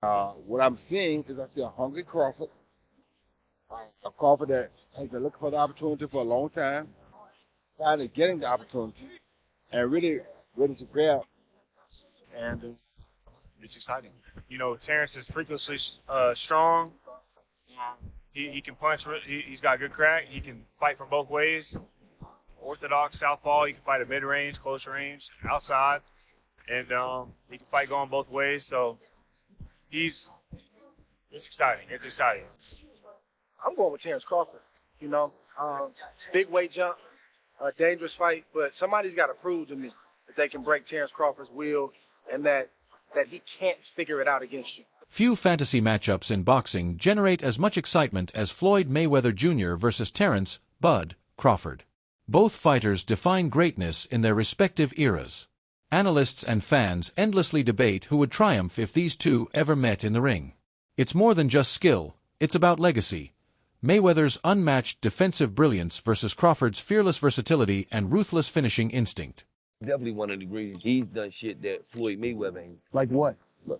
What I'm seeing is I see a hungry Crawford, a Crawford that has been looking for the opportunity for a long time, finally getting the opportunity, and really ready to grab. And It's exciting. You know, Terrence is freakishly strong. He can punch. He's got good crack. He can fight from both ways. Orthodox southpaw. He can fight at mid-range, close range, outside, and he can fight going both ways. So it's exciting. It's exciting. I'm going with Terence Crawford. You know, big weight jump, a dangerous fight, but somebody's got to prove to me that they can break Terence Crawford's will and that he can't figure it out against you. Few fantasy matchups in boxing generate as much excitement as Floyd Mayweather Jr. versus Terence "Bud" Crawford. Both fighters define greatness in their respective eras. Analysts and fans endlessly debate who would triumph if these two ever met in the ring. It's more than just skill, it's about legacy. Mayweather's unmatched defensive brilliance versus Crawford's fearless versatility and ruthless finishing instinct. Definitely one of the greatest. He's done shit that Floyd Mayweather ain't. like what?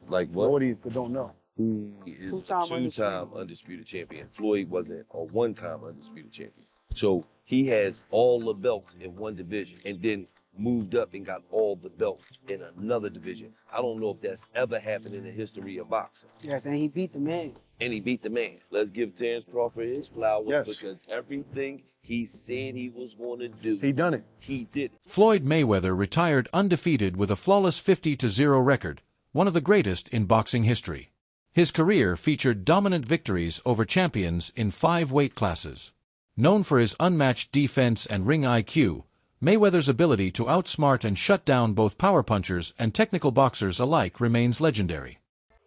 Like what? What do you don't know? He is a two-time undisputed champion. Floyd wasn't a one-time undisputed champion. So he has all the belts in one division and then moved up and got all the belts in another division. I don't know if that's ever happened in the history of boxing. Yes, and he beat the man. And he beat the man. Let's give Terence Crawford his flowers Yes. because everything he said he was going to do, He done it. he did it. Floyd Mayweather retired undefeated with a flawless 50-0 record, one of the greatest in boxing history. His career featured dominant victories over champions in 5 weight classes. Known for his unmatched defense and ring IQ, Mayweather's ability to outsmart and shut down both power punchers and technical boxers alike remains legendary.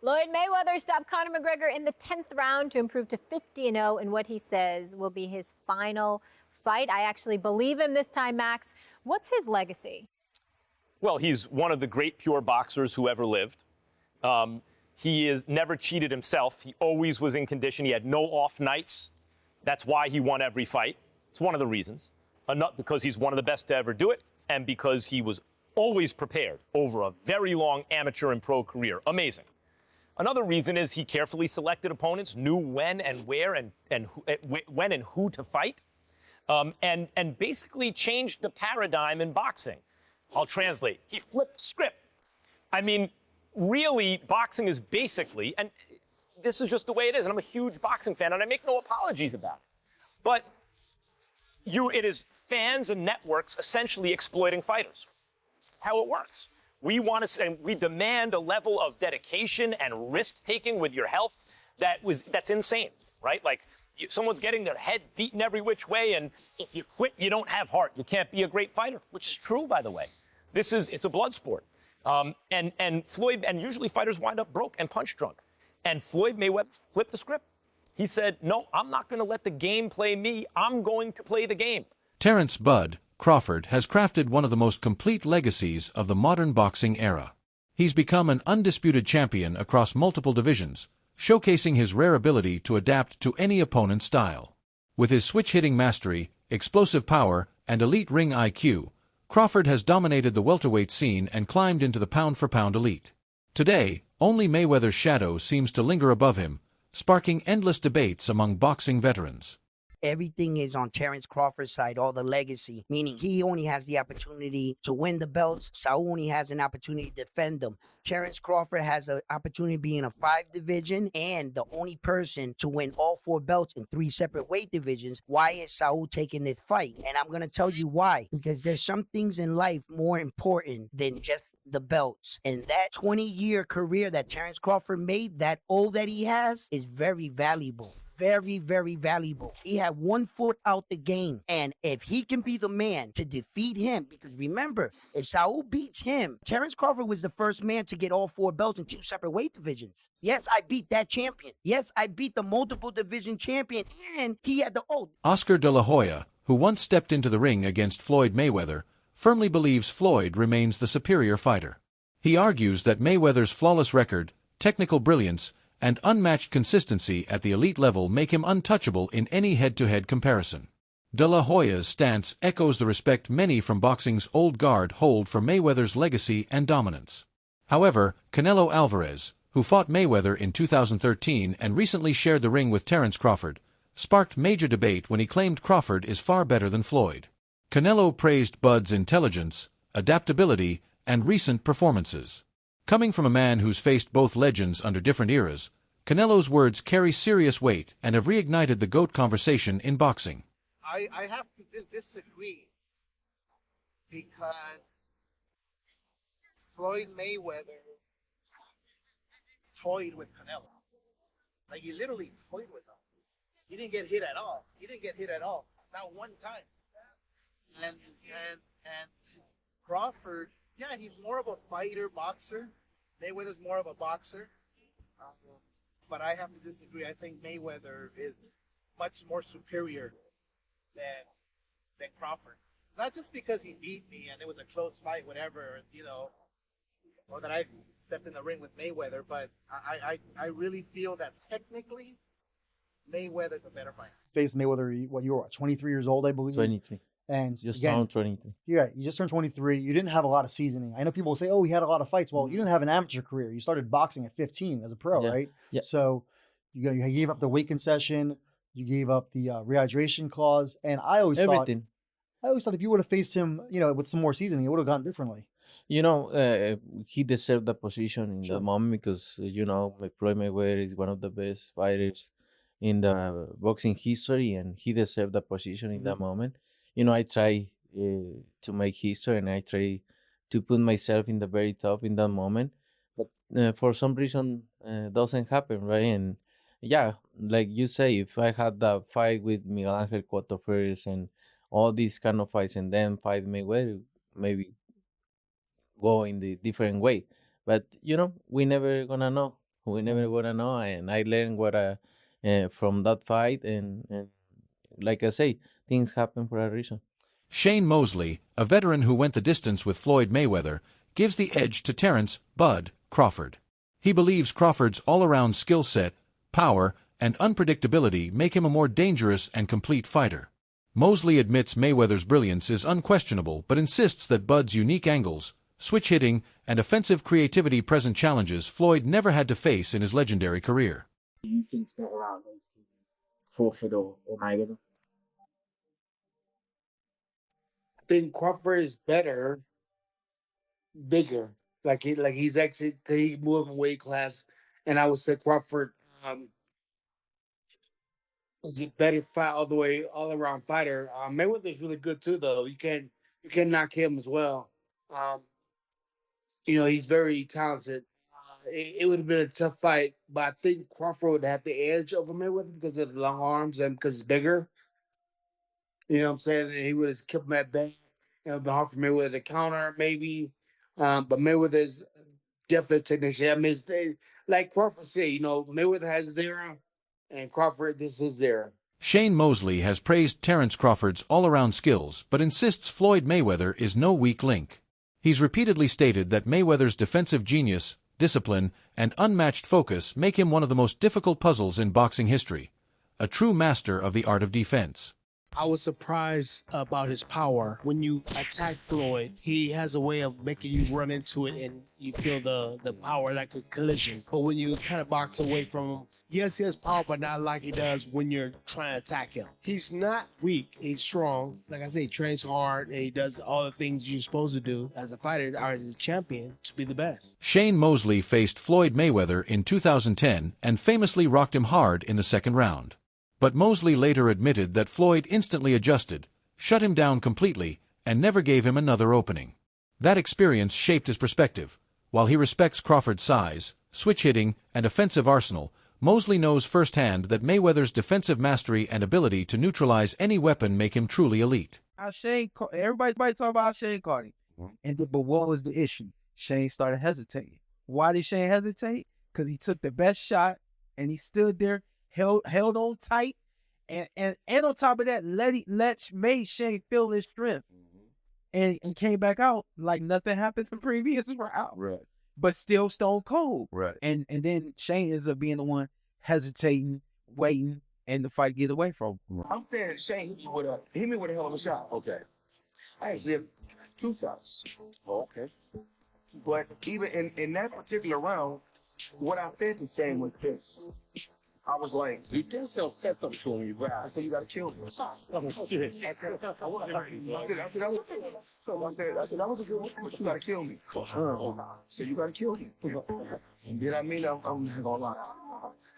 Floyd Mayweather stopped Conor McGregor in the 10th round to improve to 50-0 in what he says will be his final fight. I actually believe him this time, Max. What's his legacy? Well, he's one of the great pure boxers who ever lived. He is never cheated himself. He always was in condition. He had no off nights. That's why he won every fight. It's one of the reasons. Not because he's one of the best to ever do it, and because he was always prepared over a very long amateur and pro career. Amazing. Another reason is he carefully selected opponents, knew when and where and when and who to fight, and basically changed the paradigm in boxing. I'll translate. He flipped the script. I mean, really, boxing is basically, and this is just the way it is, and I'm a huge boxing fan, and I make no apologies about it. But it is fans and networks essentially exploiting fighters. How it works. We want to, and we demand a level of dedication and risk-taking with your health that's insane, right? Like, someone's getting their head beaten every which way, and if you quit, you don't have heart. You can't be a great fighter, which is true, by the way. It's a blood sport. And Floyd, and usually fighters wind up broke and punch drunk. And Floyd Mayweather flipped the script. He said, no, I'm not going to let the game play me. I'm going to play the game. Terence "Bud" Crawford has crafted one of the most complete legacies of the modern boxing era. He's become an undisputed champion across multiple divisions, showcasing his rare ability to adapt to any opponent's style. With his switch-hitting mastery, explosive power, and elite ring IQ, Crawford has dominated the welterweight scene and climbed into the pound-for-pound elite. Today, only Mayweather's shadow seems to linger above him, sparking endless debates among boxing veterans. Everything is on Terence Crawford's side, all the legacy, meaning he only has the opportunity to win the belts. Saul only has an opportunity to defend them. Terence Crawford has an opportunity to be in a 5 division and the only person to win all 4 belts in 3 separate weight divisions. Why is Saul taking this fight? And I'm going to tell you why. Because there's some things in life more important than just the belts. And that 20-year career that Terence Crawford made, that all that he has, is very valuable. Very, very valuable. He had 1 foot out the game. And if he can be the man to defeat him, because remember, if Saul beats him, Terence Crawford was the first man to get all 4 belts in 2 separate weight divisions. Yes, I beat that champion. Yes, I beat the multiple division champion, and he had the oath. Oscar de la Hoya, who once stepped into the ring against Floyd Mayweather, firmly believes Floyd remains the superior fighter. He argues that Mayweather's flawless record, technical brilliance, and unmatched consistency at the elite level make him untouchable in any head-to-head comparison. De La Hoya's stance echoes the respect many from boxing's old guard hold for Mayweather's legacy and dominance. However, Canelo Alvarez, who fought Mayweather in 2013 and recently shared the ring with Terence Crawford, sparked major debate when he claimed Crawford is far better than Floyd. Canelo praised Bud's intelligence, adaptability, and recent performances. Coming from a man who's faced both legends under different eras, Canelo's words carry serious weight and have reignited the GOAT conversation in boxing. I have to disagree because Floyd Mayweather toyed with Canelo. Like, he literally toyed with him. He didn't get hit at all. Not one time. And Crawford, yeah, he's more of a fighter, boxer. Mayweather's more of a boxer. But I have to disagree. I think Mayweather is much more superior than Crawford. Not just because he beat me and it was a close fight, whatever, or that I stepped in the ring with Mayweather, but I really feel that technically Mayweather's a better fighter. Faced Mayweather, you were 23 years old, I believe. 23. And Just again, turned 23. yeah, you just turned 23. You didn't have a lot of seasoning. I know people will say, "Oh, he had a lot of fights." Well, you didn't have an amateur career. You started boxing at 15 as a pro, Yeah. right? Yeah. So you gave up the weight concession. You gave up the rehydration clause, and I always thought if you would have faced him, with some more seasoning, it would have gone differently. He deserved the position in Sure. the moment because, Floyd Mayweather is one of the best fighters in the boxing history, and he deserved the position in that moment. I try to make history, and I try to put myself in the very top in that moment. But for some reason, doesn't happen, right? And yeah, like you say, if I had that fight with Miguel Angel Cotto first and all these kind of fights, and then fight Mayweather, maybe go in the different way. But we never gonna know. We never gonna know. And I learned what from that fight, and like I say, things happen for a reason. Shane Mosley, a veteran who went the distance with Floyd Mayweather, gives the edge to Terence "Bud" Crawford. He believes Crawford's all-around skill set, power, and unpredictability make him a more dangerous and complete fighter. Mosley admits Mayweather's brilliance is unquestionable but insists that Bud's unique angles, switch hitting, and offensive creativity present challenges Floyd never had to face in his legendary career. Do you think's better out of Crawford or Mayweather? I think Crawford is better, bigger. He's actually he moved in weight class, and I would say Crawford is a better fight all around fighter. Mayweather's really good too, though. You can't knock him as well. He's very talented. It would have been a tough fight, but I think Crawford would have the edge over Mayweather because of the long arms and because he's bigger. You know what I'm saying? And he would have kept him at bay. It would have been hard for Mayweather to counter, maybe. But Mayweather's definitely a technician. I mean, like Crawford said, Mayweather has his era, and Crawford, this is his era. Shane Mosley has praised Terence Crawford's all-around skills but insists Floyd Mayweather is no weak link. He's repeatedly stated that Mayweather's defensive genius, discipline, and unmatched focus make him one of the most difficult puzzles in boxing history, a true master of the art of defense. I was surprised about his power. When you attack Floyd, he has a way of making you run into it and you feel the power like a collision. But when you kind of box away from him, yes, he has power, but not like he does when you're trying to attack him. He's not weak. He's strong. Like I say, he trains hard and he does all the things you're supposed to do as a fighter or as a champion to be the best. Shane Mosley faced Floyd Mayweather in 2010 and famously rocked him hard in the second round. But Mosley later admitted that Floyd instantly adjusted, shut him down completely, and never gave him another opening. That experience shaped his perspective. While he respects Crawford's size, switch hitting, and offensive arsenal, Mosley knows firsthand that Mayweather's defensive mastery and ability to neutralize any weapon make him truly elite. Everybody talking about Shane Cardi. But what was the issue? Shane started hesitating. Why did Shane hesitate? Because he took the best shot and he stood there, held on tight, and on top of that, made Shane feel his strength, and came back out like nothing happened the previous round. Right. But still stone cold. Right. And then Shane ends up being the one hesitating, waiting, and the fight get away from him. I'm saying Shane hit me with a hell of a shot. Okay. I actually have 2 shots. Okay. But even in that particular round, What I said to Shane was this. I was like, you did sell set up to him, bro. I said, you gotta kill him. Oh, shit. I said, that was a good one, but you gotta kill me. So you gotta kill me. And then I mean, I'm not gonna lie.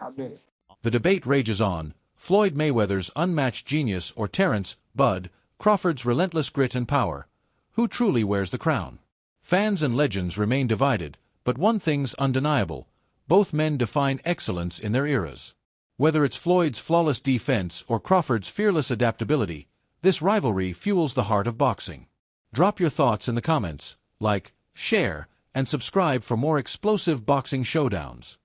I meant it. The debate rages on. Floyd Mayweather's unmatched genius or Terence, Bud, Crawford's relentless grit and power. Who truly wears the crown? Fans and legends remain divided, but one thing's undeniable. Both men define excellence in their eras. Whether it's Floyd's flawless defense or Crawford's fearless adaptability, this rivalry fuels the heart of boxing. Drop your thoughts in the comments, like, share, and subscribe for more explosive boxing showdowns.